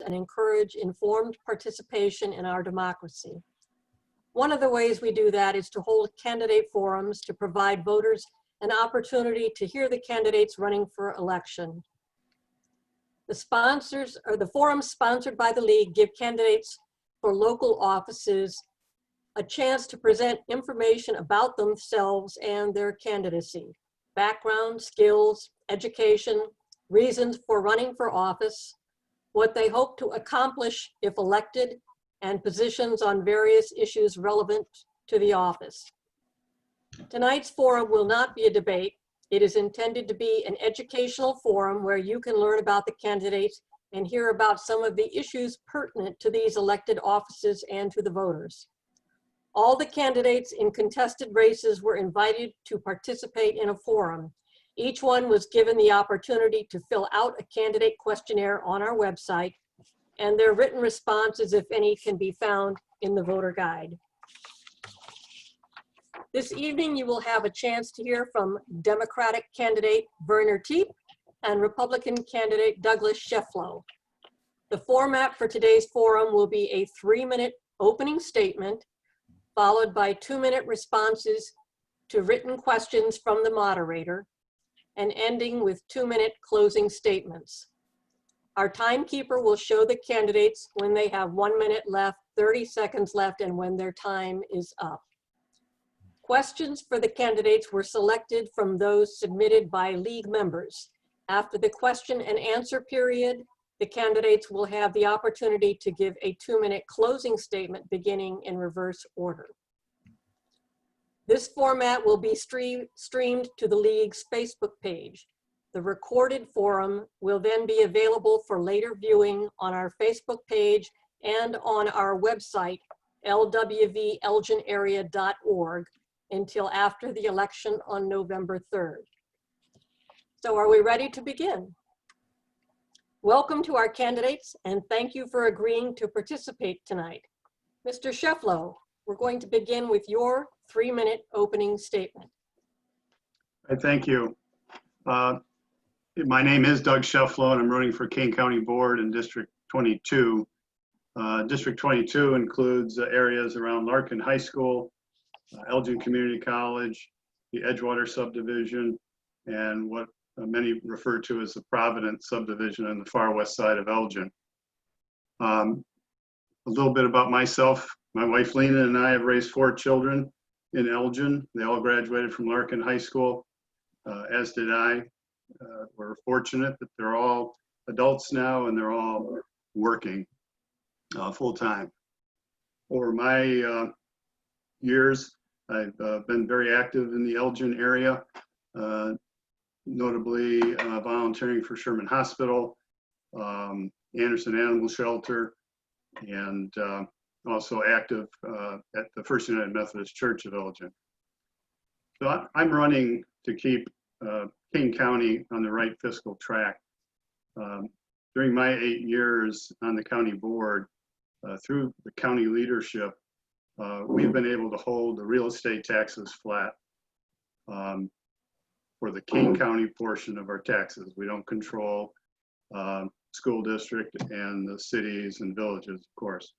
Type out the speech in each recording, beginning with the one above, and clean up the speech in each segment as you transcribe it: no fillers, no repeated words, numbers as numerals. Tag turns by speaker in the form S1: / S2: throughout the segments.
S1: and encourage informed participation in our democracy. One of the ways we do that is to hold candidate forums to provide voters an opportunity to hear the candidates running for election. The forums sponsored by the League give candidates for local offices a chance to present information about themselves and their candidacy, background, skills, education, reasons for running for office, what they hope to accomplish if elected, and positions on various issues relevant to the office. Tonight's forum will not be a debate. It is intended to be an educational forum where you can learn about the candidates and hear about some of the issues pertinent to these elected offices and to the voters. All the candidates in contested races were invited to participate in a forum. Each one was given the opportunity to fill out a candidate questionnaire on our website, and their written responses, if any, can be found in the voter guide. This evening, you will have a chance to hear from Democratic candidate Verner Tepe and Republican candidate Douglas Scheflow. The format for today's forum will be a 3-minute opening statement, followed by 2-minute responses to written questions from the moderator, and ending with 2-minute closing statements. Our timekeeper will show the candidates when they have 1 minute left, 30 seconds left, and when their time is up. Questions for the candidates were selected from those submitted by League members. After the question and answer period, the candidates will have the opportunity to give a 2-minute closing statement beginning in reverse order. This format will be streamed to the League's Facebook page. The recorded forum will then be available for later viewing on our Facebook page and on our website, LWVELginarea.org, until after the election on November 3rd. So are we ready to begin? Welcome to our candidates, and thank you for agreeing to participate tonight. Mr. Scheflow, we're going to begin with your 3-minute opening statement.
S2: Thank you. My name is Doug Scheflow, and I'm running for Kane County Board in District 22. District 22 includes areas around Larkin High School, Elgin Community College, the Edgewater subdivision, and what many refer to as the Providence subdivision on the far west side of Elgin. A little bit about myself. My wife Lena and I have raised 4 children in Elgin. They all graduated from Larkin High School, as did I. We're fortunate that they're all adults now and they're all working full-time. Over my years, I've been very active in the Elgin area, notably volunteering for Sherman Hospital, Anderson Animal Shelter, and also active at the First United Methodist Church of Elgin. So I'm running to keep Kane County on the right fiscal track. During my 8 years on the county board, through the county leadership, we've been able to hold the real estate taxes flat for the Kane County portion of our taxes. We don't control school district and the cities and villages, of course.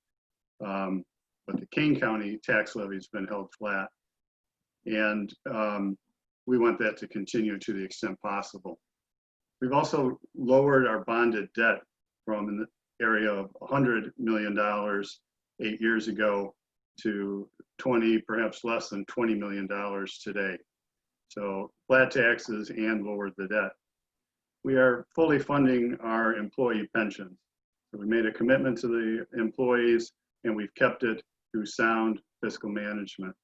S2: But the Kane County tax levy has been held flat. And we want that to continue to the extent possible. We've also lowered our bonded debt from in the area of $100 million 8 years ago to 20, perhaps less than $20 million today. So flat taxes and lowered the debt. We are fully funding our employee pensions. So we made a commitment to the employees and we've kept it through sound fiscal management.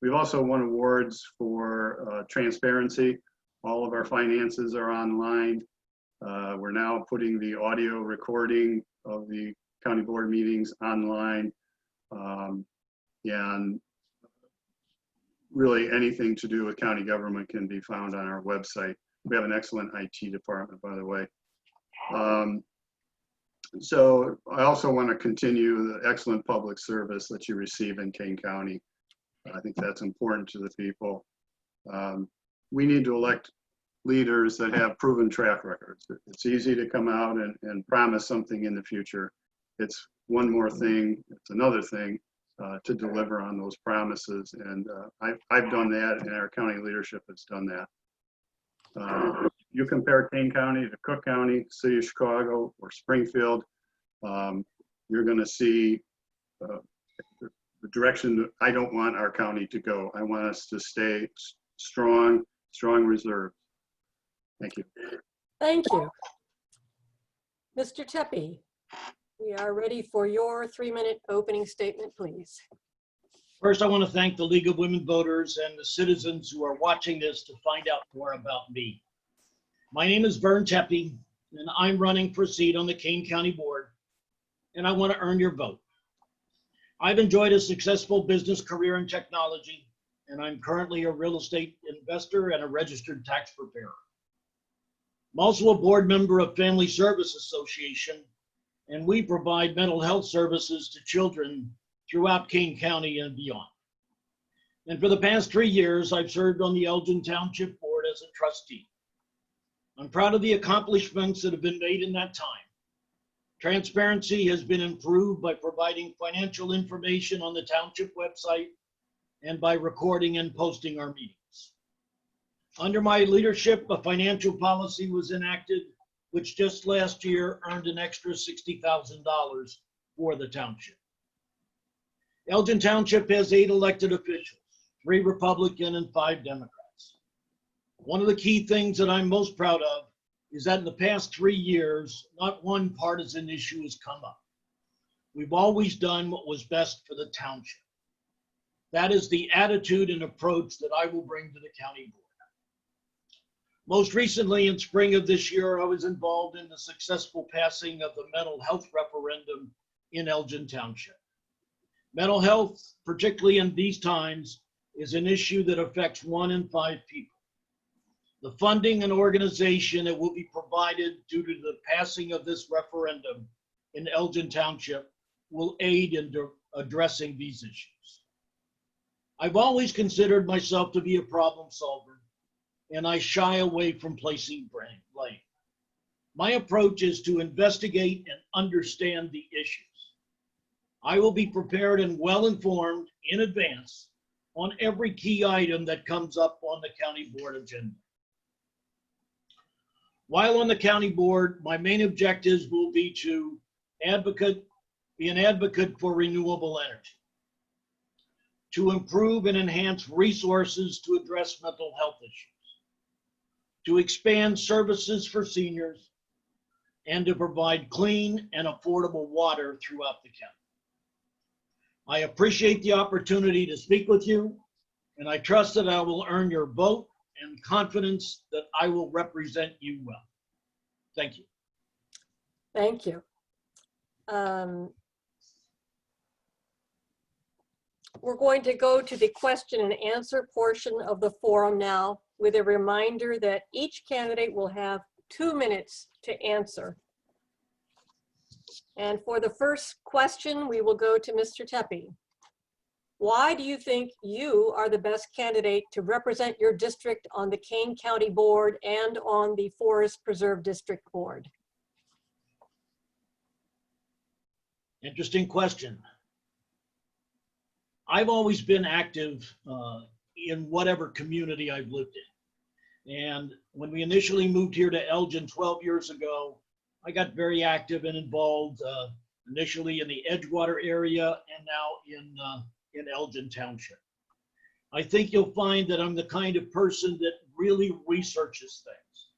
S2: We've also won awards for transparency. All of our finances are online. We're now putting the audio recording of the county board meetings online. And really anything to do with county government can be found on our website. We have an excellent IT department, by the way. So I also want to continue the excellent public service that you receive in Kane County. I think that's important to the people. We need to elect leaders that have proven track records. It's easy to come out and promise something in the future. It's one more thing, it's another thing to deliver on those promises. And I've done that, and our county leadership has done that. You compare Kane County to Cook County, City of Chicago, or Springfield, you're going to see the direction that I don't want our county to go. I want us to stay strong reserves. Thank you.
S1: Thank you. Mr. Tepe, we are ready for your 3-minute opening statement, please.
S3: First, I want to thank the League of Women Voters and the citizens who are watching this to find out more about me. My name is Verner Tepe, and I'm running for seat on the Kane County Board, and I want to earn your vote. I've enjoyed a successful business career in technology, and I'm currently a real estate investor and a registered tax preparer. I'm also a board member of Family Service Association, and we provide mental health services to children throughout Kane County and beyond. And for the past 3 years, I've served on the Elgin Township Board as a trustee. I'm proud of the accomplishments that have been made in that time. Transparency has been improved by providing financial information on the township website and by recording and posting our meetings. Under my leadership, a financial policy was enacted, which just last year earned an extra $60,000 for the township. Elgin Township has 8 elected officials, 3 Republican and 5 Democrats. One of the key things that I'm most proud of is that in the past 3 years, not one partisan issue has come up. We've always done what was best for the township. That is the attitude and approach that I will bring to the county board. Most recently, in spring of this year, I was involved in the successful passing of the mental health referendum in Elgin Township. Mental health, particularly in these times, is an issue that affects 1 in 5 people. The funding and organization that will be provided due to the passing of this referendum in Elgin Township will aid in addressing these issues. I've always considered myself to be a problem solver, and I shy away from placing blame. My approach is to investigate and understand the issues. I will be prepared and well-informed in advance on every key item that comes up on the county board agenda. While on the county board, my main objectives will be to be an advocate for renewable energy, to improve and enhance resources to address mental health issues, to expand services for seniors, and to provide clean and affordable water throughout the county. I appreciate the opportunity to speak with you, and I trust that I will earn your vote and confidence that I will represent you well. Thank you.
S1: Thank you. We're going to go to the question and answer portion of the forum now, with a reminder that each candidate will have 2 minutes to answer. And for the first question, we will go to Mr. Tepe. Why do you think you are the best candidate to represent your district on the Kane County Board and on the Forest Preserve District Board?
S3: Interesting question. I've always been active in whatever community I've lived in. And when we initially moved here to Elgin 12 years ago, I got very active and involved initially in the Edgewater area and now in Elgin Township. I think you'll find that I'm the kind of person that really researches things.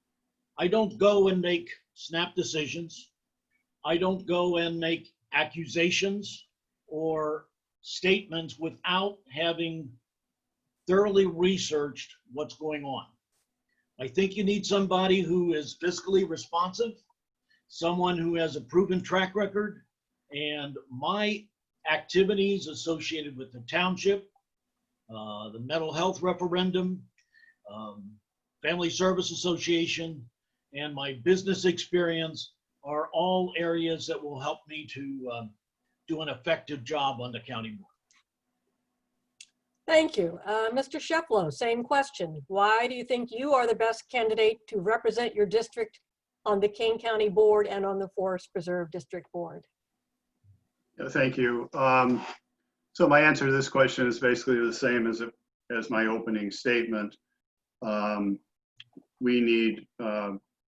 S3: I don't go and make snap decisions. I don't go and make accusations or statements without having thoroughly researched what's going on. I think you need somebody who is fiscally responsive, someone who has a proven track record, and my activities associated with the township, the mental health referendum, Family Service Association, and my business experience are all areas that will help me to do an effective job on the county board.
S1: Thank you. Mr. Scheflow, same question. Why do you think you are the best candidate to represent your district on the Kane County Board and on the Forest Preserve District Board?
S2: Yeah, thank you. So my answer to this question is basically the same as my opening statement. We need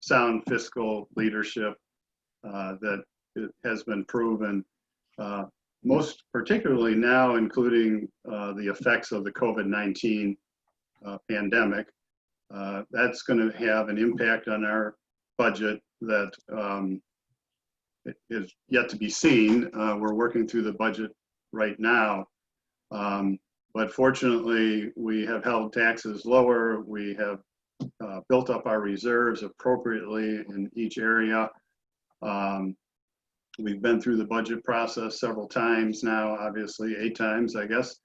S2: sound fiscal leadership that has been proven, most particularly now, including the effects of the COVID-19 pandemic. That's going to have an impact on our budget that is yet to be seen. We're working through the budget right now. But fortunately, we have held taxes lower. We have built up our reserves appropriately in each area. We've been through the budget process several times now, obviously 8 times, I guess.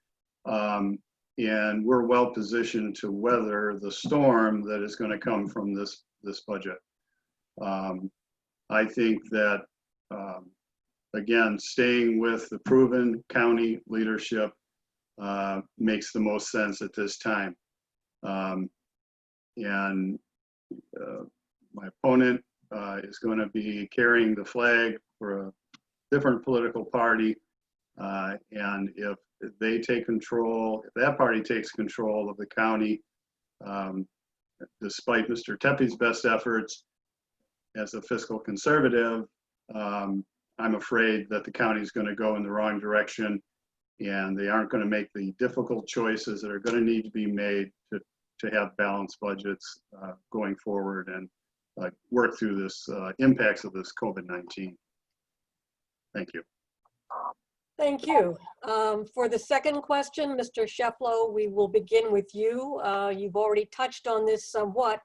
S2: And we're well positioned to weather the storm that is going to come from this budget. I think that, again, staying with the proven county leadership makes the most sense at this time. And my opponent is going to be carrying the flag for a different political party. And if they take control, if that party takes control of the county, despite Mr. Tepe's best efforts as a fiscal conservative, I'm afraid that the county is going to go in the wrong direction, and they aren't going to make the difficult choices that are going to need to be made to have balanced budgets going forward and work through this impacts of this COVID-19. Thank you.
S1: Thank you. For the second question, Mr. Scheflow, we will begin with you. You've already touched on this somewhat.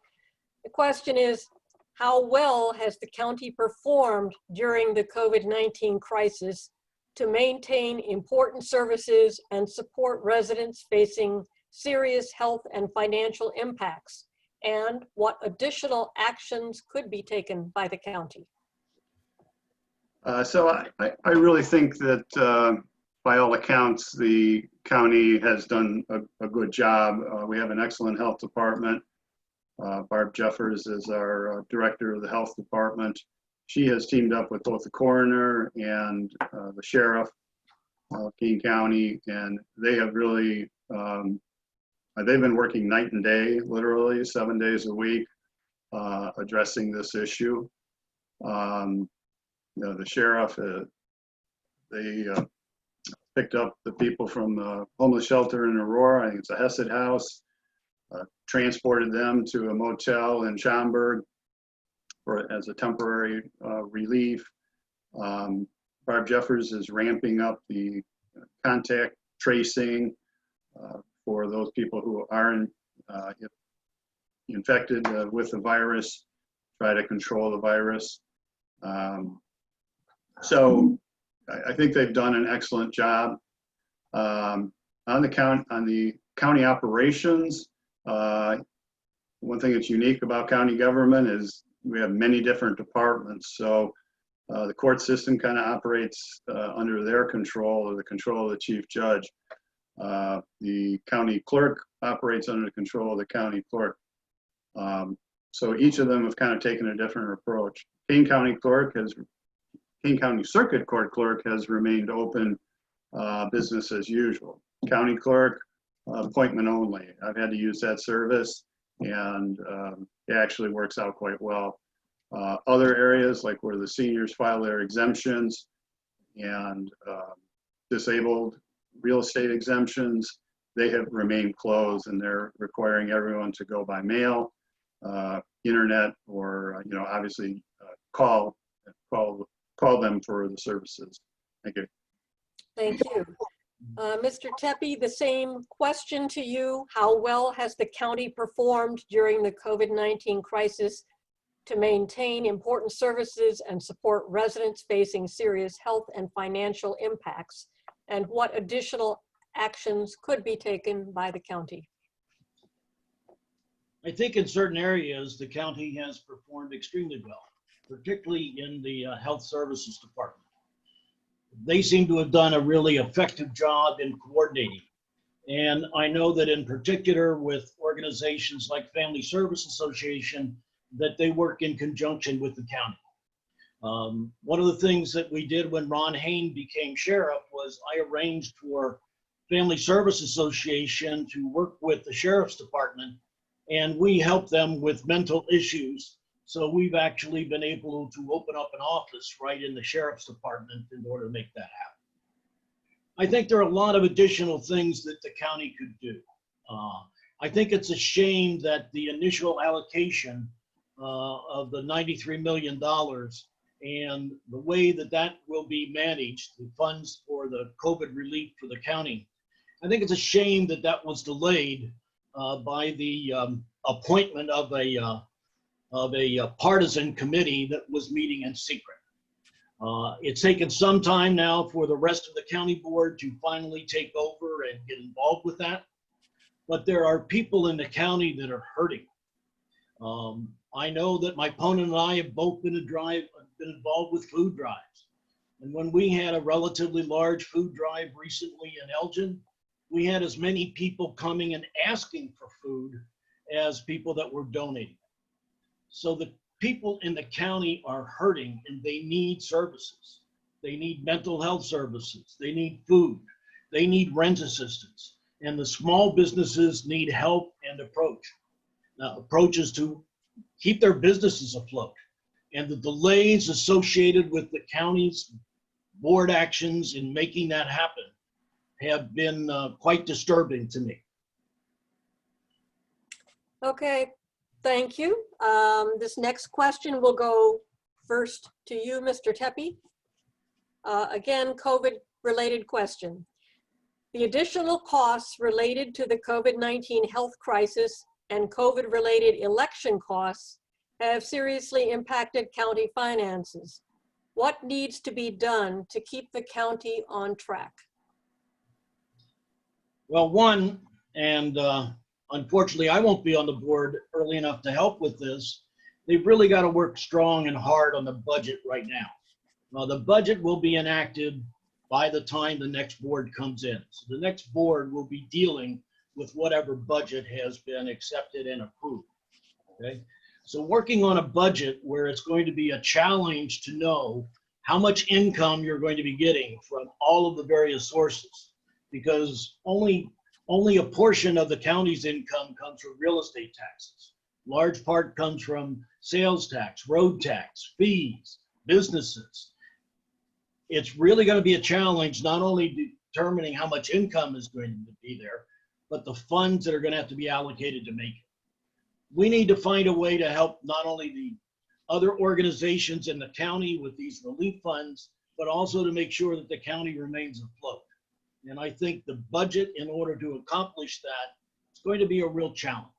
S1: The question is, how well has the county performed during the COVID-19 crisis to maintain important services and support residents facing serious health and financial impacts? And what additional actions could be taken by the county?
S2: So I really think that by all accounts, the county has done a good job. We have an excellent health department. Barb Jeffers is our director of the health department. She has teamed up with both the coroner and the sheriff of Kane County, and they have really, they've been working night and day, literally 7 days a week, addressing this issue. The sheriff, they picked up the people from the homeless shelter in Aurora, I think it's a Hesed house, transported them to a motel in Schaumburg as a temporary relief. Barb Jeffers is ramping up the contact tracing for those people who are infected with the virus, try to control the virus. So I think they've done an excellent job. On the county operations, one thing that's unique about county government is we have many different departments. So the court system kind of operates under their control, or the control of the chief judge. The county clerk operates under the control of the county clerk. So each of them have kind of taken a different approach. Kane County Circuit Court clerk has remained open, business as usual. County clerk, appointment only. I've had to use that service, and it actually works out quite well. Other areas, like where the seniors file their exemptions and disabled real estate exemptions, they have remained closed, and they're requiring everyone to go by mail, internet, or obviously call them for the services. Thank you.
S1: Thank you. Mr. Tepe, the same question to you. How well has the county performed during the COVID-19 crisis to maintain important services and support residents facing serious health and financial impacts? And what additional actions could be taken by the county?
S3: I think in certain areas, the county has performed extremely well, particularly in the health services department. They seem to have done a really effective job in coordinating And I know that in particular with organizations like Family Service Association, that they work in conjunction with the county. One of the things that we did when Ron Hain became sheriff was I arranged for Family Service Association to work with the sheriff's department, and we help them with mental issues. So we've actually been able to open up an office right in the sheriff's department in order to make that happen. I think there are a lot of additional things that the county could do. I think it's a shame that the initial allocation of the $93 million and the way that that will be managed, the funds for the COVID relief for the county, I think it's a shame that that was delayed by the appointment of a partisan committee that was meeting in secret. It's taken some time now for the rest of the county board to finally take over and get involved with that. But there are people in the county that are hurting. I know that my opponent and I have both been involved with food drives. And when we had a relatively large food drive recently in Elgin, we had as many people coming and asking for food as people that were donating. So the people in the county are hurting and they need services. They need mental health services. They need food. They need rent assistance. And the small businesses need help and approaches to keep their businesses afloat. And the delays associated with the county's board actions in making that happen have been quite disturbing to me.
S1: Okay, thank you. This next question will go first to you, Mr. Tepe. Again, COVID-related question. The additional costs related to the COVID-19 health crisis and COVID-related election costs have seriously impacted county finances. What needs to be done to keep the county on track?
S3: Well, one, and unfortunately I won't be on the board early enough to help with this, they've really got to work strong and hard on the budget right now. The budget will be enacted by the time the next board comes in. So the next board will be dealing with whatever budget has been accepted and approved, okay? So working on a budget where it's going to be a challenge to know how much income you're going to be getting from all of the various sources, because only a portion of the county's income comes from real estate taxes. Large part comes from sales tax, road tax, fees, businesses. It's really going to be a challenge, not only determining how much income is going to be there, but the funds that are going to have to be allocated to make it. We need to find a way to help not only the other organizations in the county with these relief funds, but also to make sure that the county remains afloat. And I think the budget, in order to accomplish that, is going to be a real challenge.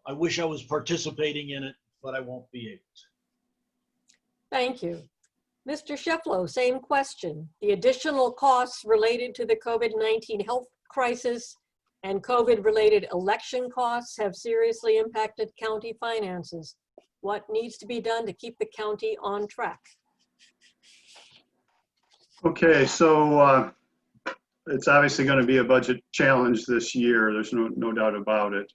S3: I wish I was participating in it, but I won't be able to.
S1: Thank you. Mr. Scheflow, same question. The additional costs related to the COVID-19 health crisis and COVID-related election costs have seriously impacted county finances. What needs to be done to keep the county on track?
S2: Okay, so it's obviously going to be a budget challenge this year. There's no doubt about it.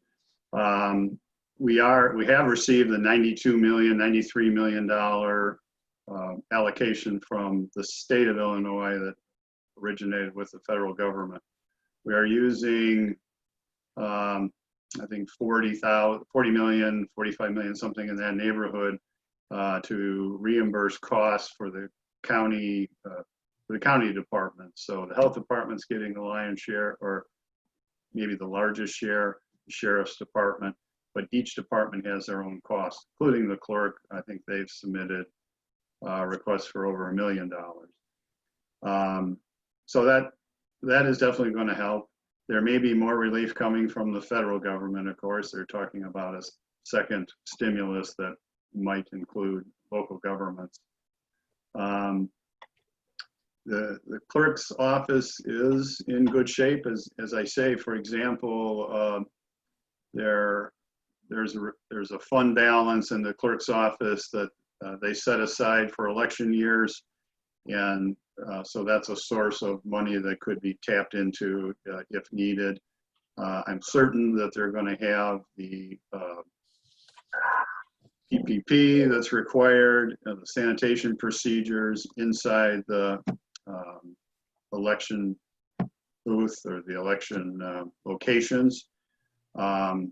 S2: We have received the $93 million allocation from the state of Illinois that originated with the federal government. We are using, I think 40 million, 45 million, something in that neighborhood, to reimburse costs for the county department. So the health department's getting the lion's share, or maybe the largest share, the sheriff's department, but each department has their own costs, including the clerk. I think they've submitted requests for over $1 million. So that is definitely going to help. There may be more relief coming from the federal government. Of course, they're talking about a second stimulus that might include local governments. The clerk's office is in good shape, as I say. For example, there's a fund balance in the clerk's office that they set aside for election years. And so that's a source of money that could be tapped into if needed. I'm certain that they're going to have the PPP that's required, the sanitation procedures inside the election booth or the election locations. And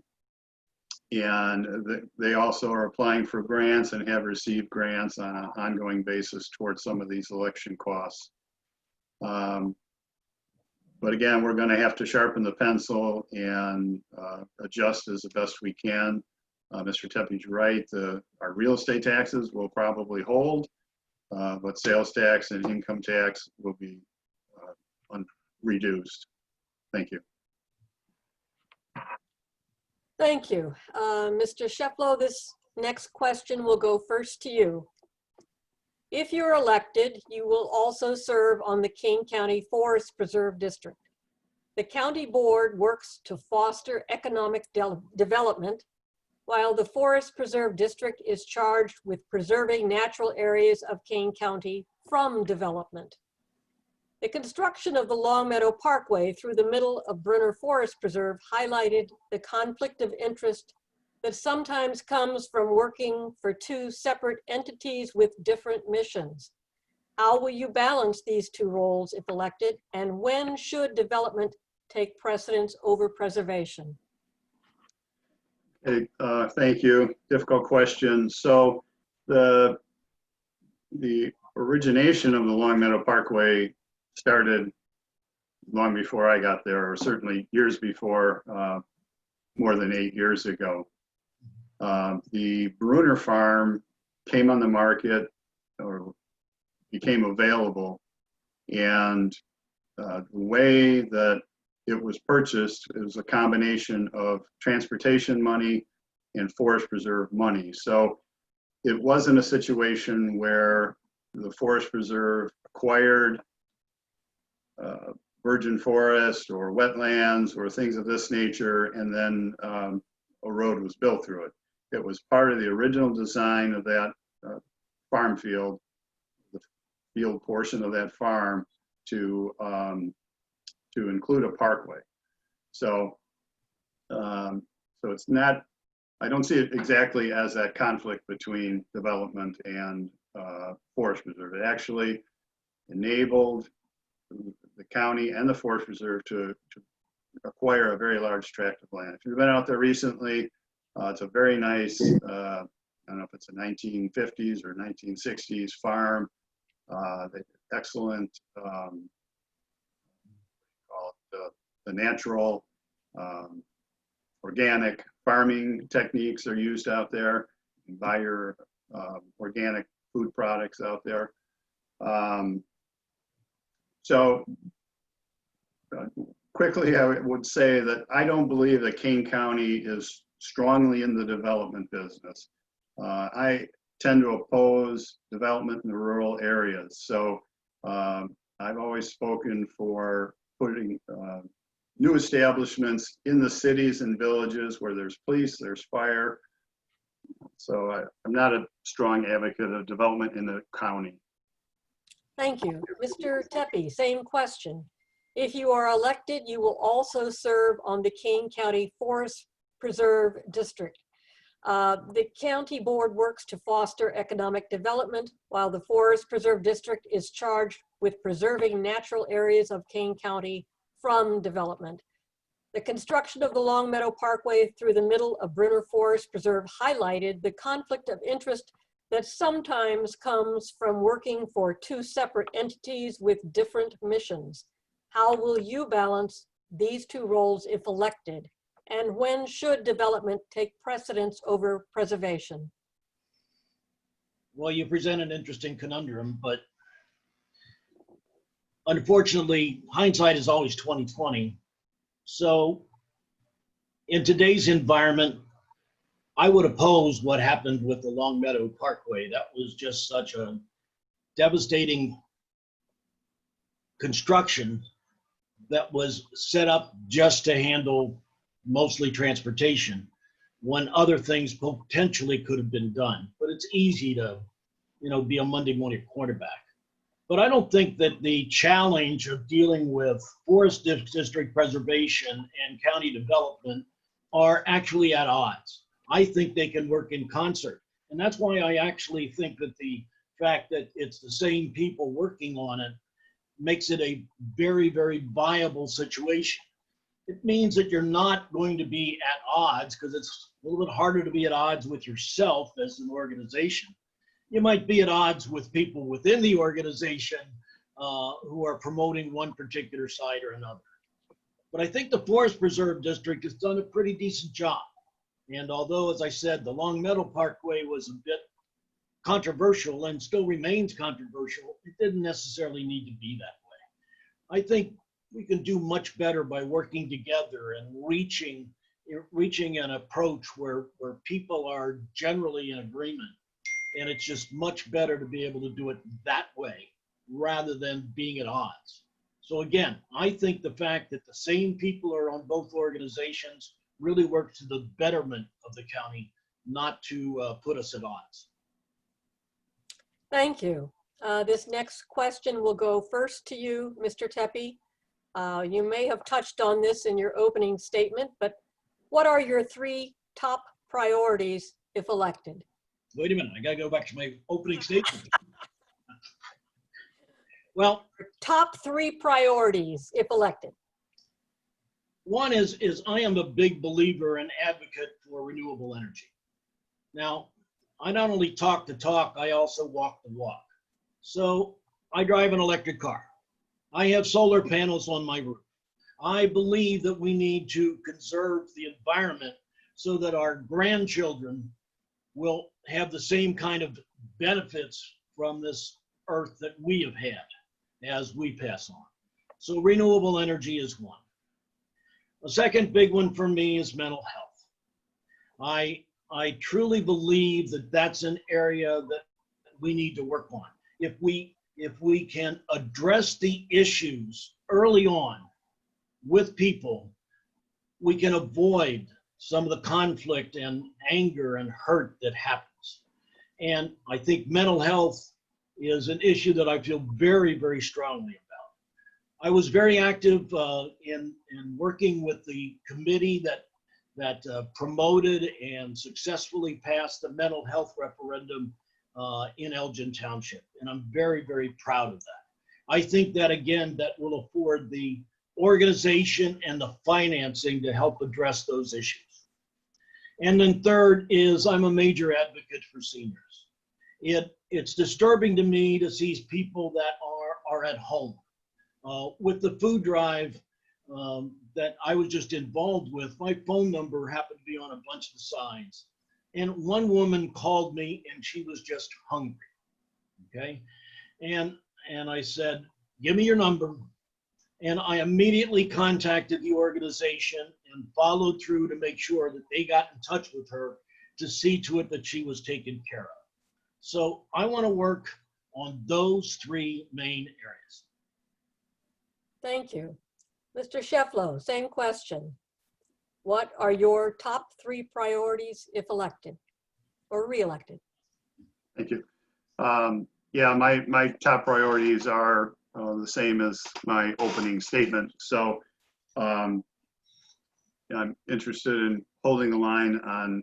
S2: they also are applying for grants and have received grants on an ongoing basis towards some of these election costs. But again, we're going to have to sharpen the pencil and adjust as the best we can. Mr. Tepe's right, our real estate taxes will probably hold, but sales tax and income tax will be reduced. Thank you.
S1: Thank you. Mr. Scheflow, this next question will go first to you. If you're elected, you will also serve on the Kane County Forest Preserve District. The county board works to foster economic development, while the Forest Preserve District is charged with preserving natural areas of Kane County from development. The construction of the Longmeadow Parkway through the middle of Verner Forest Preserve highlighted the conflict of interest that sometimes comes from working for two separate entities with different missions. How will you balance these two roles if elected, and when should development take precedence over preservation?
S2: Hey, thank you. Difficult question. So the origination of the Longmeadow Parkway started long before I got there, or certainly years before, more than 8 years ago. The Verner farm came on the market or became available, and the way that it was purchased, it was a combination of transportation money and forest preserve money. So it wasn't a situation where the forest preserve acquired virgin forest or wetlands or things of this nature, and then a road was built through it. It was part of the original design of that farm field, the field portion of that farm, to include a parkway. So, so it's not, I don't see it exactly as that conflict between development and forest preserve. It actually enabled the county and the forest preserve to acquire a very large tract of land. If you've been out there recently, it's a very nice, I don't know if it's a 1950s or 1960s farm. Excellent, the natural, organic farming techniques are used out there. You can buy your organic food products out there. So quickly, I would say that I don't believe that Kane County is strongly in the development business. I tend to oppose development in the rural areas. So I've always spoken for putting new establishments in the cities and villages where there's police, there's fire. So I'm not a strong advocate of development in the county.
S1: Thank you. Mr. Tepe, same question. If you are elected, you will also serve on the Kane County Forest Preserve District. The county board works to foster economic development, while the Forest Preserve District is charged with preserving natural areas of Kane County from development. The construction of the Longmeadow Parkway through the middle of Verner Forest Preserve highlighted the conflict of interest that sometimes comes from working for two separate entities with different missions. How will you balance these two roles if elected? And when should development take precedence over preservation?
S3: Well, you present an interesting conundrum, but unfortunately, hindsight is always 20/20. So in today's environment, I would oppose what happened with the Longmeadow Parkway. That was just such a devastating construction that was set up just to handle mostly transportation, when other things potentially could have been done. But it's easy to, be a Monday morning quarterback. But I don't think that the challenge of dealing with forest district preservation and county development are actually at odds. I think they can work in concert. And that's why I actually think that the fact that it's the same people working on it makes it a very, very viable situation. It means that you're not going to be at odds, because it's a little bit harder to be at odds with yourself as an organization. You might be at odds with people within the organization who are promoting one particular side or another. But I think the Forest Preserve District has done a pretty decent job. And although, as I said, the Long Meadow Parkway was a bit controversial and still remains controversial, it didn't necessarily need to be that way. I think we can do much better by working together and reaching an approach where people are generally in agreement. And it's just much better to be able to do it that way rather than being at odds. So again, I think the fact that the same people are on both organizations really works to the betterment of the county, not to put us at odds.
S1: Thank you. This next question will go first to you, Mr. Tepe. You may have touched on this in your opening statement, but what are your 3 top priorities if elected?
S3: Wait a minute, I gotta go back to my opening statement. Well,
S1: Top 3 priorities if elected.
S3: one is I am a big believer and advocate for renewable energy. Now, I not only talk the talk, I also walk the walk. So I drive an electric car. I have solar panels on my roof. I believe that we need to conserve the environment so that our grandchildren will have the same kind of benefits from this earth that we have had as we pass on. So renewable energy is one. A second big one for me is mental health. I truly believe that that's an area that we need to work on. If we can address the issues early on with people, we can avoid some of the conflict and anger and hurt that happens. And I think mental health is an issue that I feel very, very strongly about. I was very active in working with the committee that promoted and successfully passed the mental health referendum in Elgin Township. And I'm very, very proud of that. I think that, again, that will afford the organization and the financing to help address those issues. And then third is I'm a major advocate for seniors. It's disturbing to me to see people that are at home. With the food drive that I was just involved with, my phone number happened to be on a bunch of the signs. And one woman called me and she was just hungry, okay? And I said, give me your number. And I immediately contacted the organization and followed through to make sure that they got in touch with her to see to it that she was taken care of. So I want to work on those 3 main areas.
S1: Thank you. Mr. Scheflow, same question. What are your top 3 priorities if elected or re-elected?
S2: Thank you. Yeah, my top priorities are the same as my opening statement. So I'm interested in holding the line on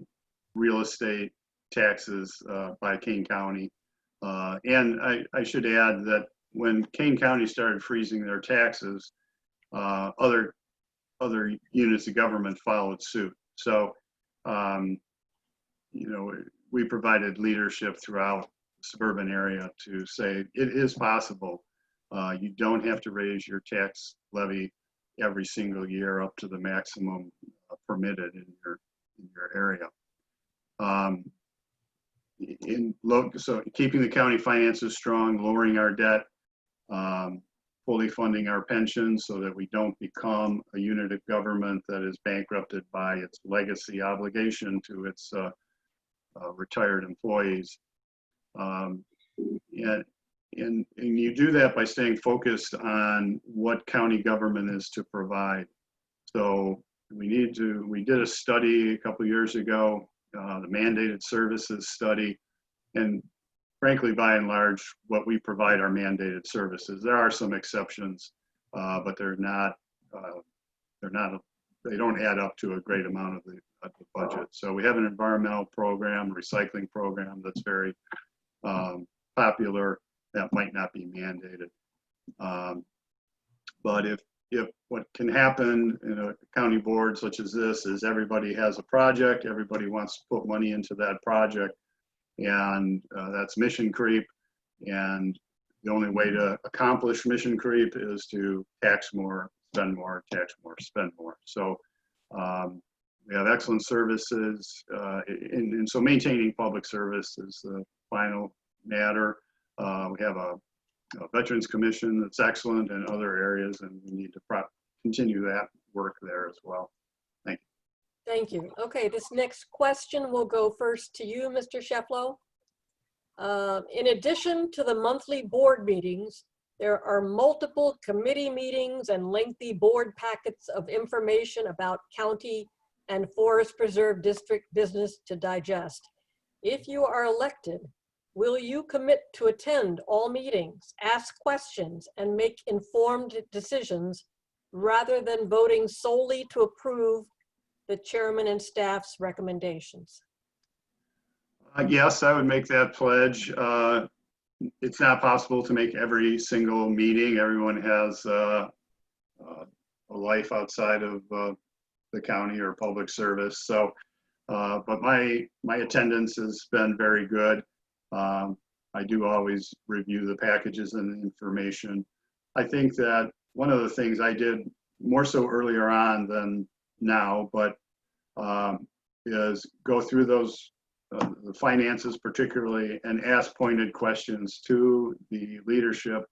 S2: real estate taxes by Kane County. And I should add that when Kane County started freezing their taxes, other units of government followed suit. So, we provided leadership throughout the suburban area to say it is possible. You don't have to raise your tax levy every single year up to the maximum permitted in your area. So keeping the county finances strong, lowering our debt, fully funding our pensions so that we don't become a unit of government that is bankrupted by its legacy obligation to its retired employees. And you do that by staying focused on what county government is to provide. So we did a study a couple years ago, the mandated services study, and frankly, by and large, what we provide are mandated services. There are some exceptions, but they don't add up to a great amount of the budget. So we have an environmental program, recycling program that's very popular, that might not be mandated. But if what can happen in a county board such as this is everybody has a project, everybody wants to put money into that project, and that's mission creep. And the only way to accomplish mission creep is to tax more, spend more, tax more, spend more. So we have excellent services, and so maintaining public service is the final matter. We have a Veterans Commission that's excellent in other areas, and we need to continue that work there as well. Thank you.
S1: Thank you. Okay, this next question will go first to you, Mr. Scheflow. In addition to the monthly board meetings, there are multiple committee meetings and lengthy board packets of information about county and Forest Preserve District business to digest. If you are elected, will you commit to attend all meetings, ask questions, and make informed decisions rather than voting solely to approve the chairman and staff's recommendations?
S2: Yes, I would make that pledge. It's not possible to make every single meeting. Everyone has a life outside of the county or public service. So, but my attendance has been very good. I do always review the packages and the information. I think that one of the things I did more so earlier on than now, but is go through those the finances particularly, and ask pointed questions to the leadership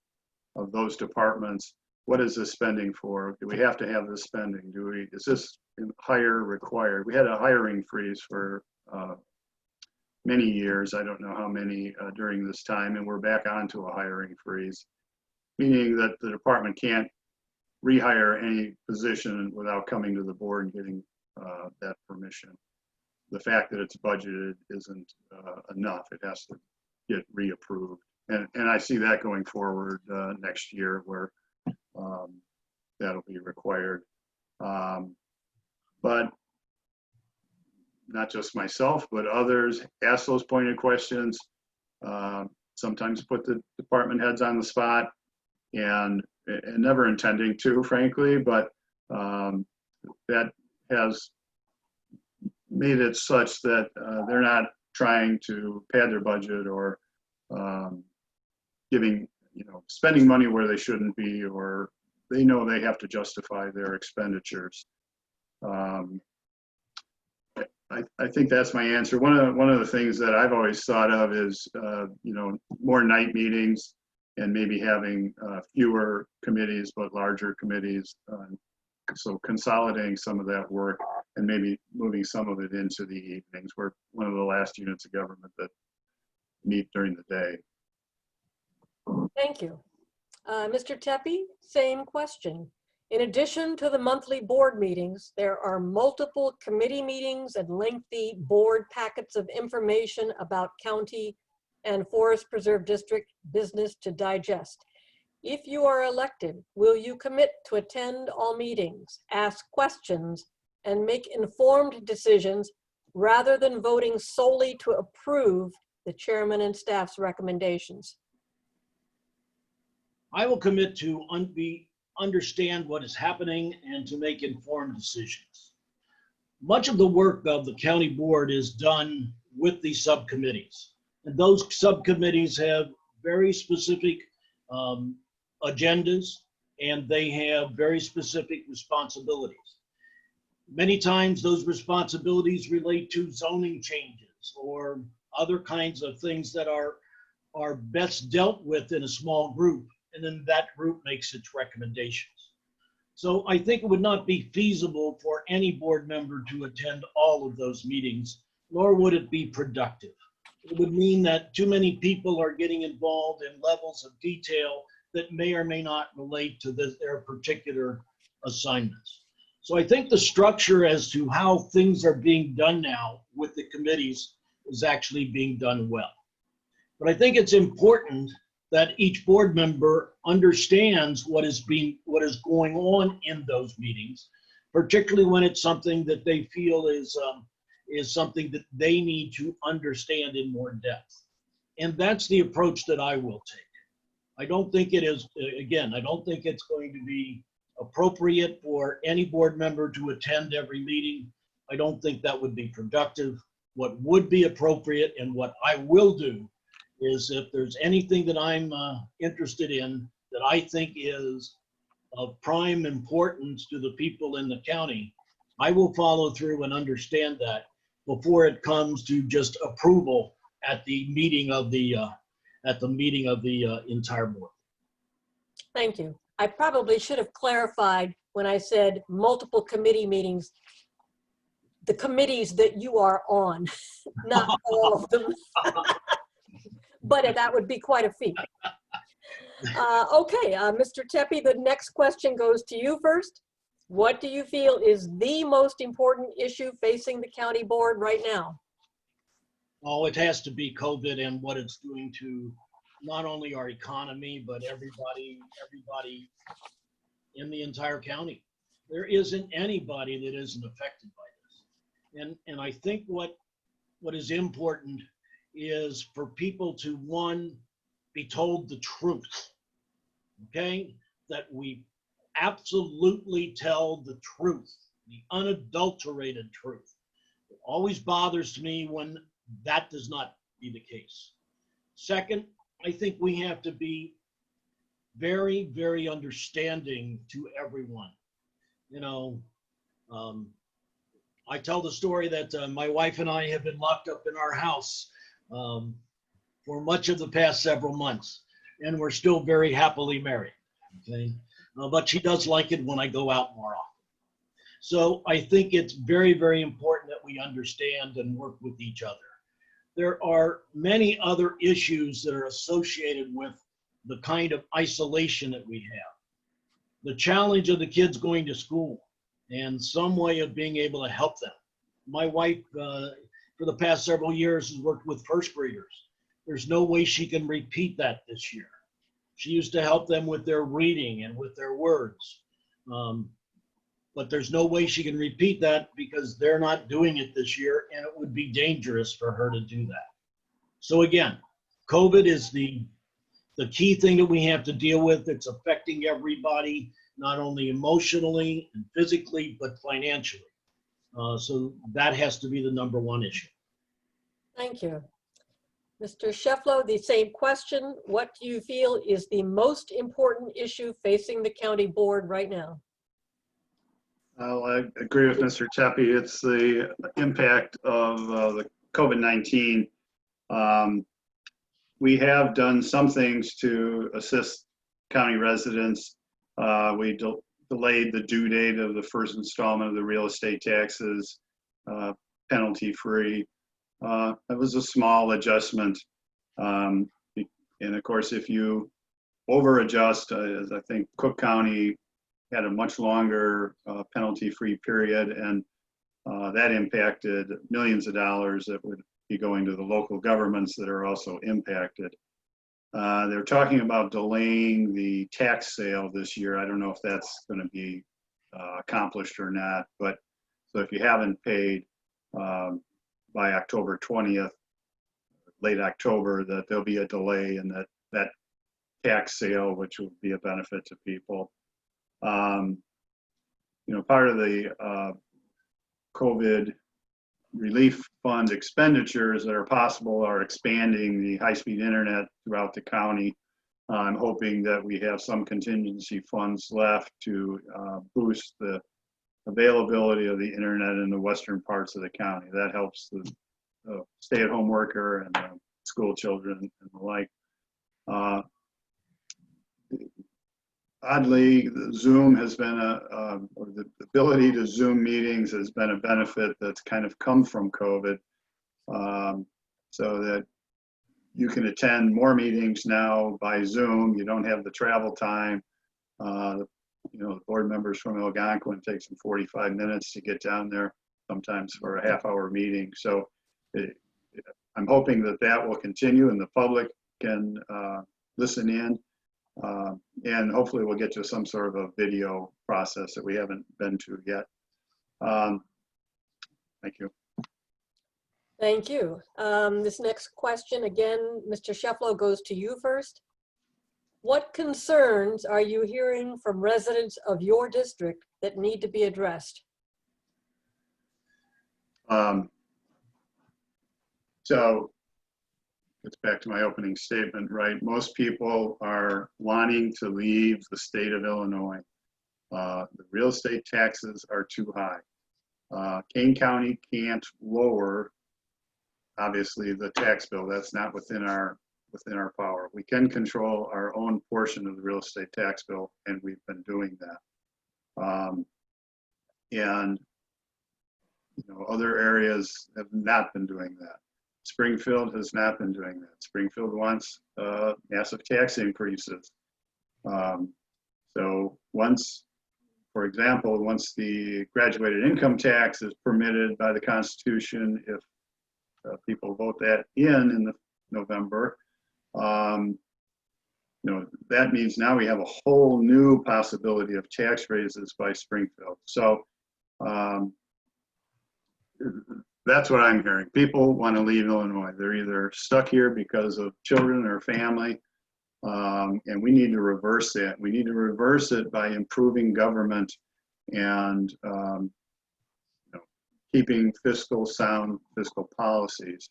S2: of those departments. What is this spending for? Do we have to have this spending? Is this hire required? We had a hiring freeze for many years. I don't know how many during this time, and we're back onto a hiring freeze, meaning that the department can't rehire any position without coming to the board and getting that permission. The fact that it's budgeted isn't enough. It has to get reapproved. And I see that going forward next year where that'll be required. But not just myself, but others ask those pointed questions, sometimes put the department heads on the spot, and never intending to, frankly, but that has made it such that they're not trying to pad their budget or spending money where they shouldn't be, or they know they have to justify their expenditures. I think that's my answer. One of the things that I've always thought of is more night meetings and maybe having fewer committees but larger committees. So consolidating some of that work and maybe moving some of it into the evenings. We're one of the last units of government that meet during the day.
S1: Thank you. Mr. Tepe, same question. In addition to the monthly board meetings, there are multiple committee meetings and lengthy board packets of information about county and Forest Preserve District business to digest. If you are elected, will you commit to attend all meetings, ask questions, and make informed decisions rather than voting solely to approve the chairman and staff's recommendations?
S3: I will commit to understand what is happening and to make informed decisions. Much of the work of the county board is done with the subcommittees, and those subcommittees have very specific agendas, and they have very specific responsibilities. Many times those responsibilities relate to zoning changes or other kinds of things that are best dealt with in a small group, and then that group makes its recommendations. So I think it would not be feasible for any board member to attend all of those meetings, nor would it be productive. It would mean that too many people are getting involved in levels of detail that may or may not relate to their particular assignments. So I think the structure as to how things are being done now with the committees is actually being done well. But I think it's important that each board member understands what is going on in those meetings, particularly when it's something that they feel is something that they need to understand in more depth. And that's the approach that I will take. I don't think it is, again, I don't think it's going to be appropriate for any board member to attend every meeting. I don't think that would be productive. What would be appropriate and what I will do is if there's anything that I'm interested in that I think is of prime importance to the people in the county, I will follow through and understand that before it comes to just approval at the meeting of the entire board.
S1: Thank you. I probably should have clarified when I said multiple committee meetings, the committees that you are on, not all of them. But that would be quite a feat. Okay, Mr. Tepe, the next question goes to you first. What do you feel is the most important issue facing the county board right now?
S3: Oh, it has to be COVID and what it's doing to not only our economy, but everybody in the entire county. There isn't anybody that isn't affected by this. And I think what is important is for people to, one, be told the truth, okay? That we absolutely tell the truth, the unadulterated truth. It always bothers me when that does not be the case. Second, I think we have to be very, very understanding to everyone. You know, I tell the story that my wife and I have been locked up in our house for much of the past several months, and we're still very happily married, okay? But she does like it when I go out more often. So I think it's very, very important that we understand and work with each other. There are many other issues that are associated with the kind of isolation that we have. The challenge of the kids going to school and some way of being able to help them. My wife, for the past several years, has worked with first graders. There's no way she can repeat that this year. She used to help them with their reading and with their words. But there's no way she can repeat that because they're not doing it this year, and it would be dangerous for her to do that. So again, COVID is the key thing that we have to deal with. It's affecting everybody, not only emotionally and physically, but financially. So that has to be the number one issue.
S1: Thank you. Mr. Scheflow, the same question. What do you feel is the most important issue facing the county board right now?
S2: I agree with Mr. Tepe. It's the impact of the COVID-19. We have done some things to assist county residents. We delayed the due date of the first installment of the real estate taxes, penalty-free. It was a small adjustment. And of course, if you over-adjust, as I think Cook County had a much longer penalty-free period, and that impacted millions of dollars that would be going to the local governments that are also impacted. They're talking about delaying the tax sale this year. I don't know if that's going to be accomplished or not, but so if you haven't paid by October 20th, late October, that there'll be a delay in that tax sale, which will be a benefit to people. You know, part of the COVID relief fund expenditures that are possible are expanding the high-speed internet throughout the county. I'm hoping that we have some contingency funds left to boost the availability of the internet in the western parts of the county. That helps the stay-at-home worker and the school children and the like. Oddly, Zoom has been or the ability to Zoom meetings has been a benefit that's kind of come from COVID, so that you can attend more meetings now by Zoom. You don't have the travel time. You know, the board members from Algonquin, it takes them 45 minutes to get down there, sometimes for a half-hour meeting. So I'm hoping that that will continue and the public can listen in. And hopefully we'll get to some sort of a video process that we haven't been to yet. Thank you.
S1: Thank you. This next question, again, Mr. Scheflow, goes to you first. What concerns are you hearing from residents of your district that need to be addressed?
S2: So it's back to my opening statement, right? Most people are wanting to leave the state of Illinois. The real estate taxes are too high. Kane County can't lower, obviously, the tax bill. That's not within our power. We can control our own portion of the real estate tax bill, and we've been doing that. And other areas have not been doing that. Springfield has not been doing that. Springfield wants massive tax increases. So once, for example, once the graduated income tax is permitted by the Constitution, if people vote that in November, that means now we have a whole new possibility of tax raises by Springfield. So that's what I'm hearing. People want to leave Illinois. They're either stuck here because of children or family, and we need to reverse that. We need to reverse it by improving government and keeping sound fiscal policies.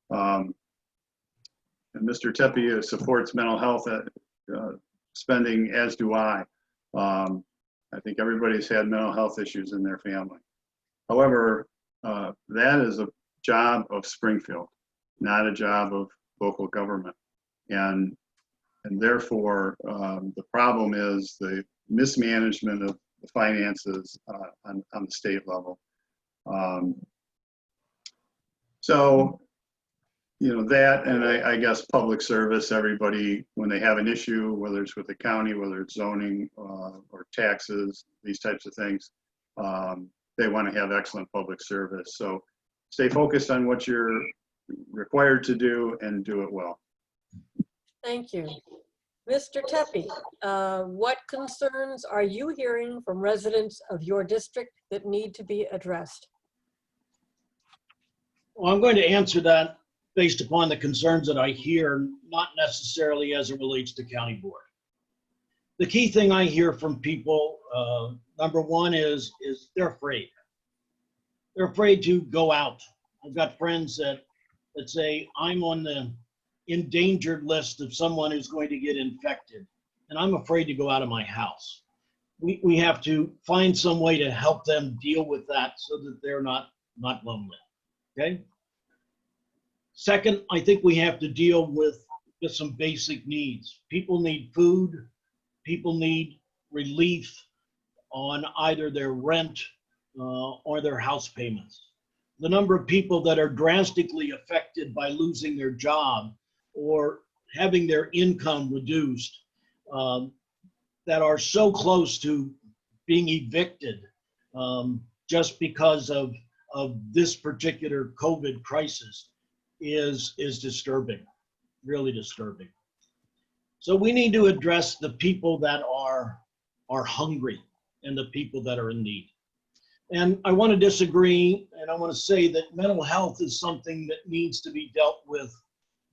S2: And Mr. Tepe supports mental health spending, as do I. I think everybody's had mental health issues in their family. However, that is a job of Springfield, not a job of local government. And therefore, the problem is the mismanagement of the finances on the state level. So, that, and I guess public service, everybody, when they have an issue, whether it's with the county, whether it's zoning or taxes, these types of things, they want to have excellent public service. So stay focused on what you're required to do and do it well.
S1: Thank you. Mr. Tepe, what concerns are you hearing from residents of your district that need to be addressed?
S3: Well, I'm going to answer that based upon the concerns that I hear, not necessarily as it relates to county board. The key thing I hear from people, number one is they're afraid. They're afraid to go out. I've got friends that say, I'm on the endangered list of someone who's going to get infected, and I'm afraid to go out of my house. We have to find some way to help them deal with that so that they're not lonely, okay? Second, I think we have to deal with just some basic needs. People need food. People need relief on either their rent or their house payments. The number of people that are drastically affected by losing their job or having their income reduced, that are so close to being evicted just because of this particular COVID crisis is disturbing, really disturbing. So we need to address the people that are hungry and the people that are in need. And I want to disagree, and I want to say that mental health is something that needs to be dealt with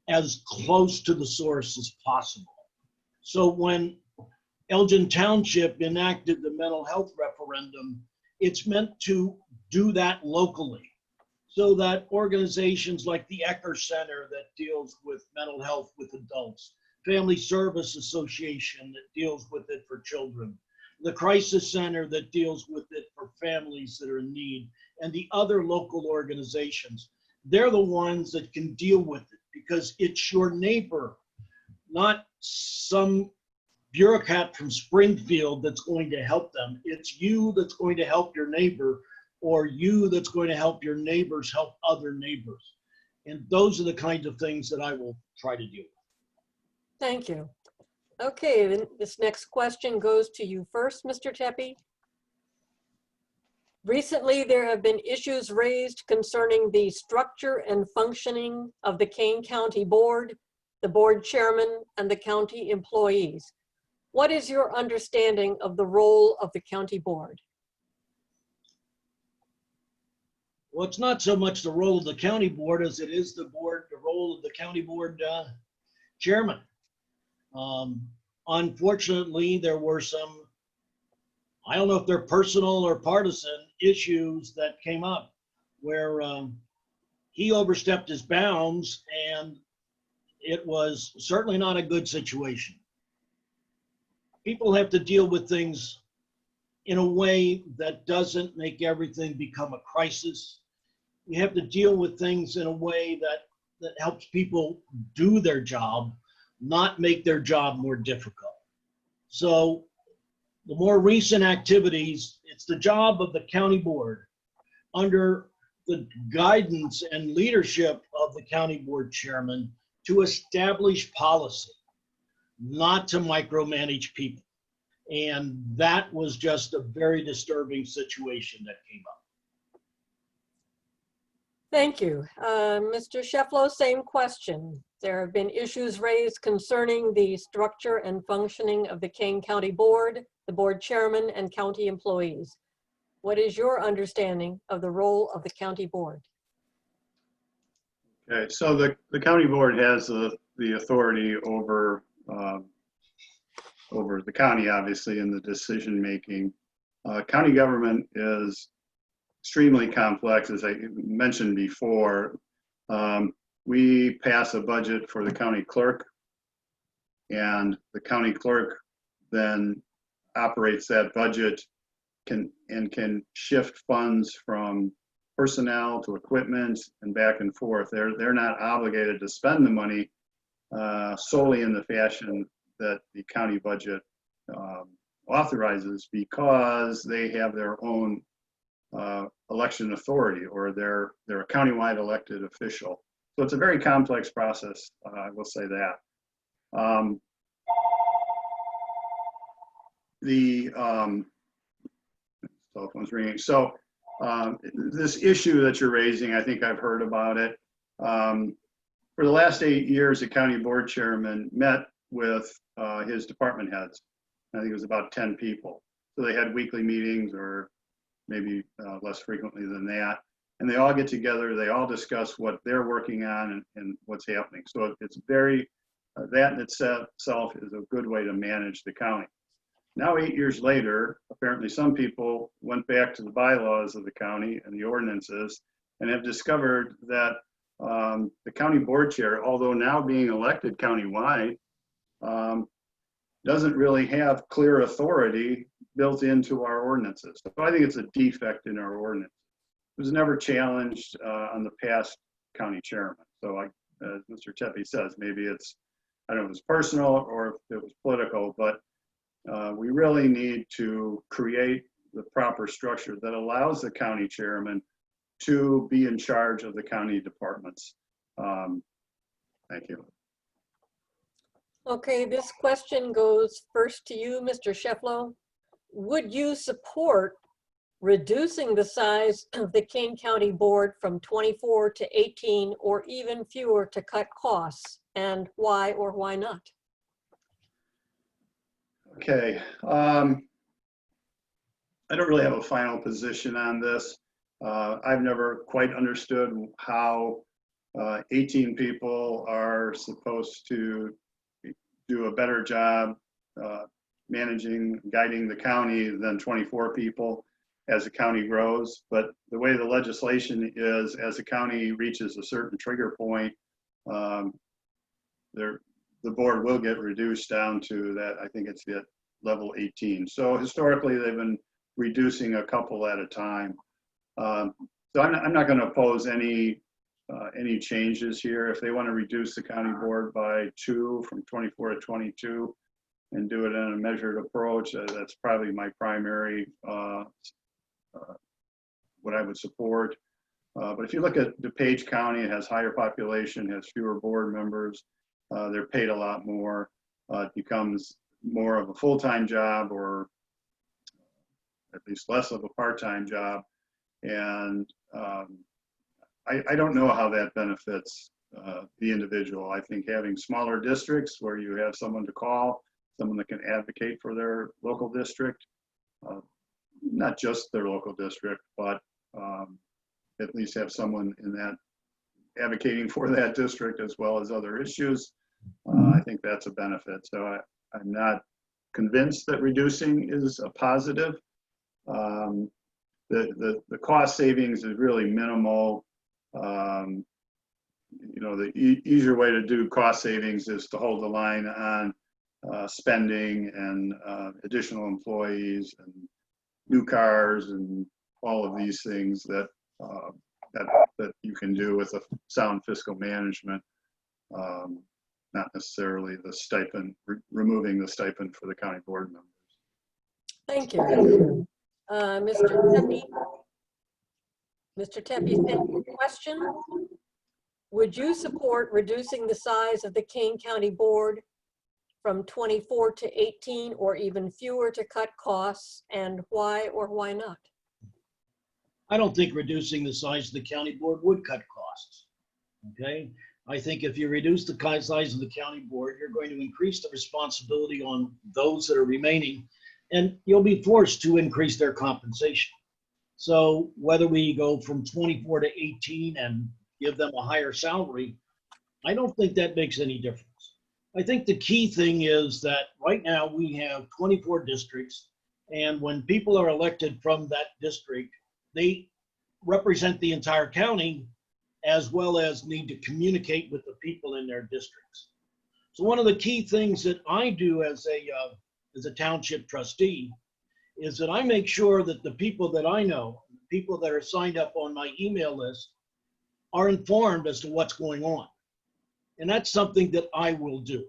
S3: as close to the source as possible. So when Elgin Township enacted the mental health referendum, it's meant to do that locally, so that organizations like the Ecker Center that deals with mental health with adults, Family Service Association that deals with it for children, the Crisis Center that deals with it for families that are in need, and the other local organizations, they're the ones that can deal with it because it's your neighbor, not some bureaucrat from Springfield that's going to help them. It's you that's going to help your neighbor, or you that's going to help your neighbors help other neighbors. And those are the kinds of things that I will try to deal with.
S1: Thank you. Okay, then this next question goes to you first, Mr. Tepe. Recently, there have been issues raised concerning the structure and functioning of the Kane County Board, the board chairman, and the county employees. What is your understanding of the role of the county board?
S3: Well, it's not so much the role of the county board as it is the role of the county board chairman. Unfortunately, there were some, I don't know if they're personal or partisan issues that came up where he overstepped his bounds, and it was certainly not a good situation. People have to deal with things in a way that doesn't make everything become a crisis. You have to deal with things in a way that helps people do their job, not make their job more difficult. So the more recent activities, it's the job of the county board under the guidance and leadership of the county board chairman to establish policy, not to micromanage people. And that was just a very disturbing situation that came up.
S1: Thank you. Mr. Scheflow, same question. There have been issues raised concerning the structure and functioning of the Kane County Board, the board chairman, and county employees. What is your understanding of the role of the county board?
S2: Okay, so the county board has the authority over the county, obviously, in the decision making. County government is extremely complex, as I mentioned before. We pass a budget for the county clerk, and the county clerk then operates that budget and can shift funds from personnel to equipment and back and forth. They're not obligated to spend the money solely in the fashion that the county budget authorizes, because they have their own election authority, or they're a countywide elected official. So it's a very complex process, I will say that. The cell phone's ringing. So this issue that you're raising, I think I've heard about it. For the last 8 years, the county board chairman met with his department heads. I think it was about 10 people. So they had weekly meetings, or maybe less frequently than that. And they all get together, they all discuss what they're working on and what's happening. So it's very, that in itself is a good way to manage the county. Now, 8 years later, apparently some people went back to the bylaws of the county and the ordinances and have discovered that the county board chair, although now being elected countywide, doesn't really have clear authority built into our ordinances. So I think it's a defect in our ordinance. It was never challenged on the past county chairman. So as Mr. Tepe says, maybe it's, I don't know if it's personal or if it was political, but we really need to create the proper structure that allows the county chairman to be in charge of the county departments. Thank you.
S1: Okay, this question goes first to you, Mr. Scheflow. Would you support reducing the size of the Kane County Board from 24 to 18 or even fewer to cut costs, and why or why not?
S2: Okay, I don't really have a final position on this. I've never quite understood how 18 people are supposed to do a better job managing, guiding the county than 24 people as the county grows. But the way the legislation is, as the county reaches a certain trigger point, the board will get reduced down to that. I think it's at level 18. So historically, they've been reducing a couple at a time. So I'm not going to oppose any changes here. If they want to reduce the county board by 2 from 24 to 22 and do it in a measured approach, that's probably my primary what I would support. But if you look at DuPage County, it has higher population, has fewer board members. They're paid a lot more. It becomes more of a full-time job, or at least less of a part-time job. And I don't know how that benefits the individual. I think having smaller districts where you have someone to call, someone that can advocate for their local district, not just their local district, but at least have someone in that advocating for that district as well as other issues. I think that's a benefit. So I'm not convinced that reducing is a positive. The cost savings is really minimal. You know, the easier way to do cost savings is to hold the line on spending and additional employees and new cars and all of these things that that you can do with a sound fiscal management. Not necessarily the stipend, removing the stipend for the county board members.
S1: Thank you. Mr. Tepe. Mr. Tepe, same question. Would you support reducing the size of the Kane County Board from 24 to 18 or even fewer to cut costs, and why or why not?
S3: I don't think reducing the size of the county board would cut costs. Okay, I think if you reduce the size of the county board, you're going to increase the responsibility on those that are remaining, and you'll be forced to increase their compensation. So whether we go from 24 to 18 and give them a higher salary, I don't think that makes any difference. I think the key thing is that right now we have 24 districts, and when people are elected from that district, they represent the entire county as well as need to communicate with the people in their districts. So one of the key things that I do as a township trustee is that I make sure that the people that I know, the people that are signed up on my email list, are informed as to what's going on. And that's something that I will do.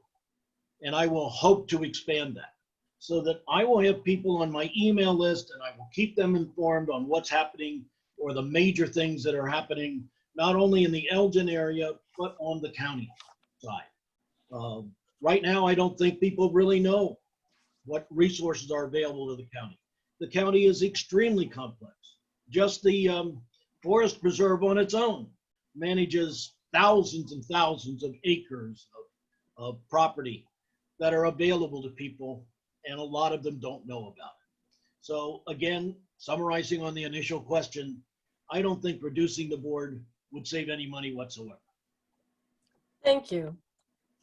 S3: And I will hope to expand that so that I will have people on my email list and I will keep them informed on what's happening or the major things that are happening, not only in the Elgin area, but on the county side. Right now, I don't think people really know what resources are available to the county. The county is extremely complex. Just the forest preserve on its own manages thousands and thousands of acres of property that are available to people, and a lot of them don't know about it. So again, summarizing on the initial question, I don't think reducing the board would save any money whatsoever.
S1: Thank you.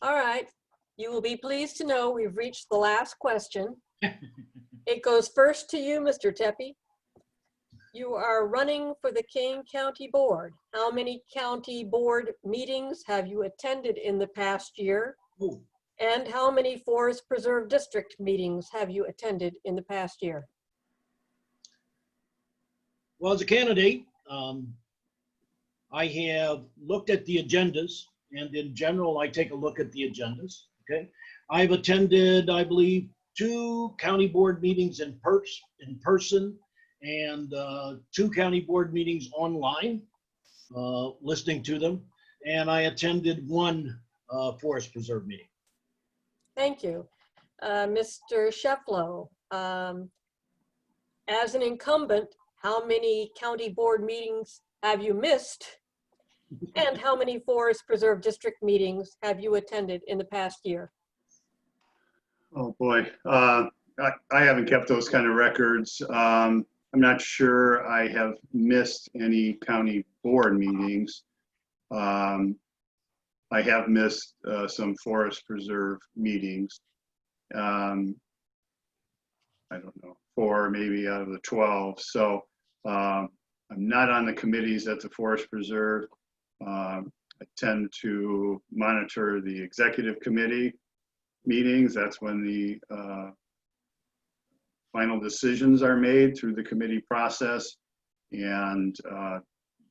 S1: All right. You will be pleased to know we've reached the last question. It goes first to you, Mr. Tepe. You are running for the Kane County Board. How many county board meetings have you attended in the past year?
S3: Ooh.
S1: And how many Forest Preserve District meetings have you attended in the past year?
S3: Well, as a candidate, I have looked at the agendas, and in general, I take a look at the agendas, okay? I've attended, I believe, 2 county board meetings in person and 2 county board meetings online, listening to them, and I attended 1 Forest Preserve meeting.
S1: Thank you. Mr. Scheflow, as an incumbent, how many county board meetings have you missed? And how many Forest Preserve District meetings have you attended in the past year?
S2: Oh boy, I haven't kept those kind of records. I'm not sure I have missed any county board meetings. I have missed some Forest Preserve meetings. I don't know, 4 maybe out of the 12. So I'm not on the committees at the Forest Preserve. I tend to monitor the executive committee meetings. That's when the final decisions are made through the committee process. And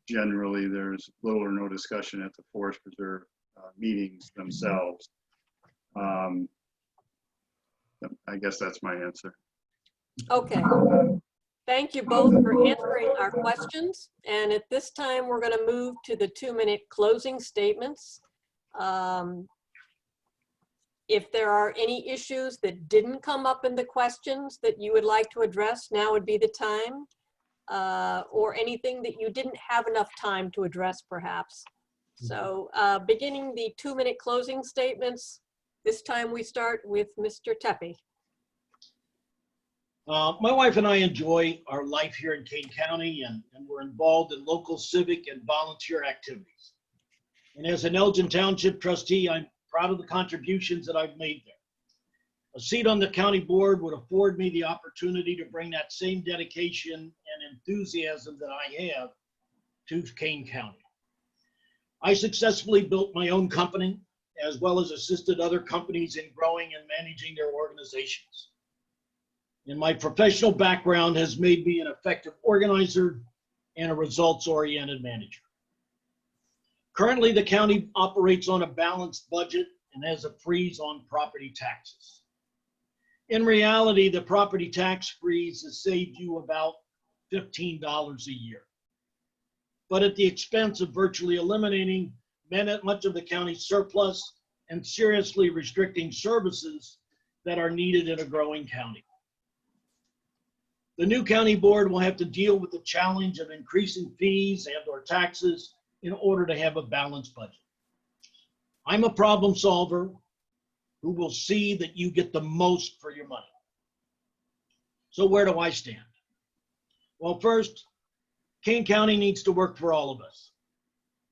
S2: generally there's little or no discussion at the Forest Preserve meetings themselves. I guess that's my answer.
S1: Okay. Thank you both for answering our questions. And at this time, we're going to move to the 2-minute closing statements. If there are any issues that didn't come up in the questions that you would like to address, now would be the time. or anything that you didn't have enough time to address perhaps. So beginning the 2-minute closing statements, this time we start with Mr. Tepe.
S3: My wife and I enjoy our life here in Kane County, and we're involved in local civic and volunteer activities. And as an Elgin Township trustee, I'm proud of the contributions that I've made there. A seat on the county board would afford me the opportunity to bring that same dedication and enthusiasm that I have to Kane County. I successfully built my own company, as well as assisted other companies in growing and managing their organizations. And my professional background has made me an effective organizer and a results-oriented manager. Currently, the county operates on a balanced budget and has a freeze on property taxes. In reality, the property tax freeze has saved you about $15 a year, but at the expense of virtually eliminating much of the county's surplus and seriously restricting services that are needed in a growing county. The new county board will have to deal with the challenge of increasing fees and/or taxes in order to have a balanced budget. I'm a problem solver who will see that you get the most for your money. So where do I stand? Well, first, Kane County needs to work for all of us.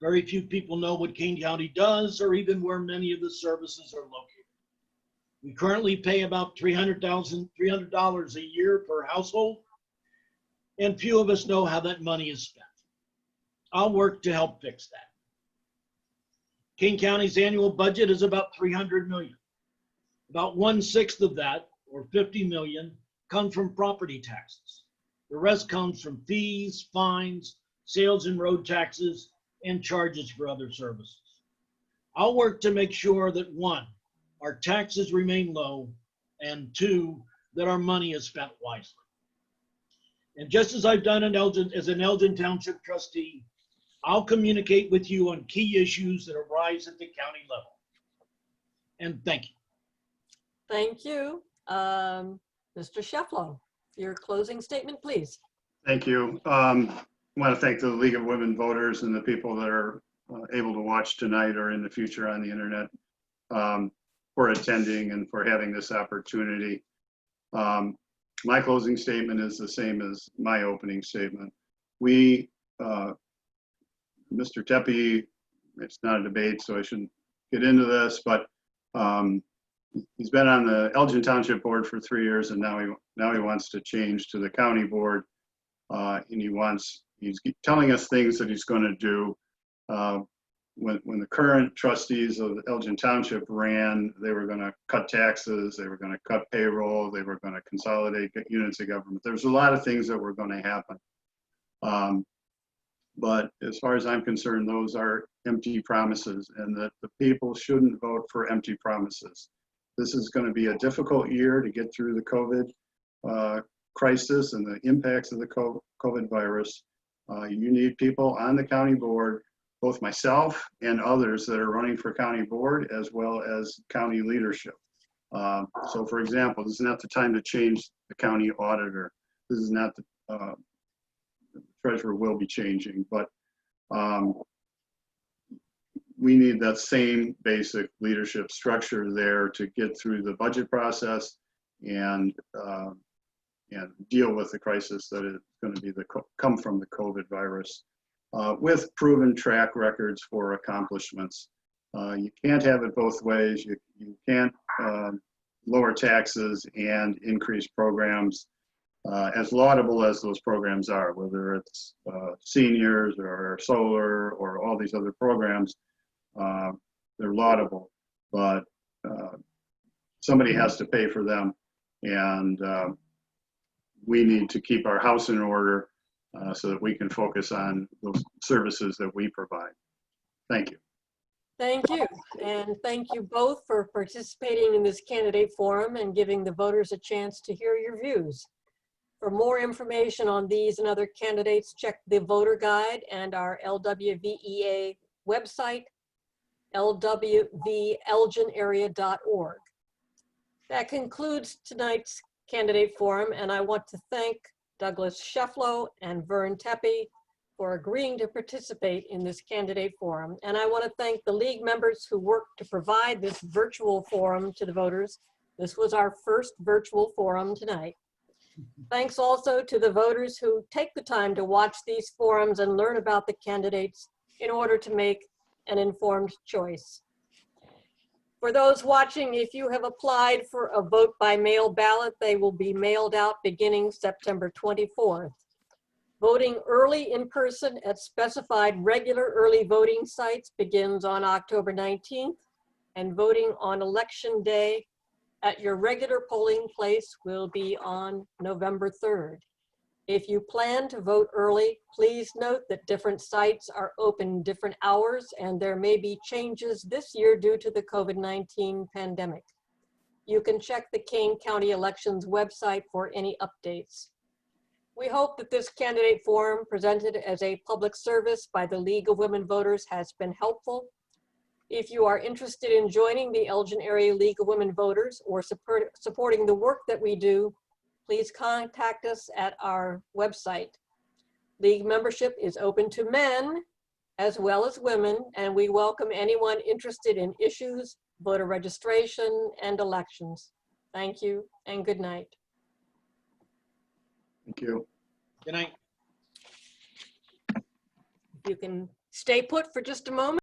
S3: Very few people know what Kane County does or even where many of the services are located. We currently pay about $300 a year per household, and few of us know how that money is spent. I'll work to help fix that. Kane County's annual budget is about $300 million. About 1/6 of that, or $50 million, comes from property taxes. The rest comes from fees, fines, sales and road taxes, and charges for other services. I'll work to make sure that 1, our taxes remain low, and 2, that our money is spent wisely. And just as I've done as an Elgin Township trustee, I'll communicate with you on key issues that arise at the county level. And thank you.
S1: Thank you. Mr. Scheflow, your closing statement, please.
S2: Thank you. I want to thank the League of Women Voters and the people that are able to watch tonight or in the future on the internet for attending and for having this opportunity. My closing statement is the same as my opening statement. We, Mr. Tepe, it's not a debate, so I shouldn't get into this, but he's been on the Elgin Township Board for 3 years, and now he wants to change to the county board, and he's telling us things that he's going to do. When the current trustees of Elgin Township ran, they were going to cut taxes, they were going to cut payroll, they were going to consolidate units of government. There's a lot of things that were going to happen. But as far as I'm concerned, those are empty promises, and that the people shouldn't vote for empty promises. This is going to be a difficult year to get through the COVID crisis and the impacts of the COVID virus. You need people on the county board, both myself and others that are running for county board, as well as county leadership. So for example, this is not the time to change the county auditor. This is not the treasurer will be changing, but we need that same basic leadership structure there to get through the budget process and deal with the crisis that is going to be come from the COVID virus with proven track records for accomplishments. You can't have it both ways. You can't lower taxes and increase programs. As laudable as those programs are, whether it's seniors or solar or all these other programs, they're laudable, but somebody has to pay for them, and we need to keep our house in order so that we can focus on those services that we provide. Thank you.
S1: Thank you. And thank you both for participating in this candidate forum and giving the voters a chance to hear your views. For more information on these and other candidates, check the voter guide and our LWVEA website, lwvelginarea.org. That concludes tonight's candidate forum, and I want to thank Douglas Scheflow, and Vern Tepe for agreeing to participate in this candidate forum. And I want to thank the league members who worked to provide this virtual forum to the voters. This was our first virtual forum tonight. Thanks also to the voters who take the time to watch these forums and learn about the candidates in order to make an informed choice. For those watching, if you have applied for a vote by mail ballot, they will be mailed out beginning September 24th. Voting early in person at specified regular early voting sites begins on October 19th, and voting on election day at your regular polling place will be on November 3rd. If you plan to vote early, please note that different sites are open different hours and there may be changes this year due to the COVID-19 pandemic. You can check the Kane County Elections website for any updates. We hope that this candidate forum presented as a public service by the League of Women Voters has been helpful. If you are interested in joining the Elgin Area League of Women Voters or supporting the work that we do, please contact us at our website. League membership is open to men as well as women, and we welcome anyone interested in issues, voter registration, and elections. Thank you and good night.
S2: Thank you.
S3: Good night.
S1: You can stay put for just a moment.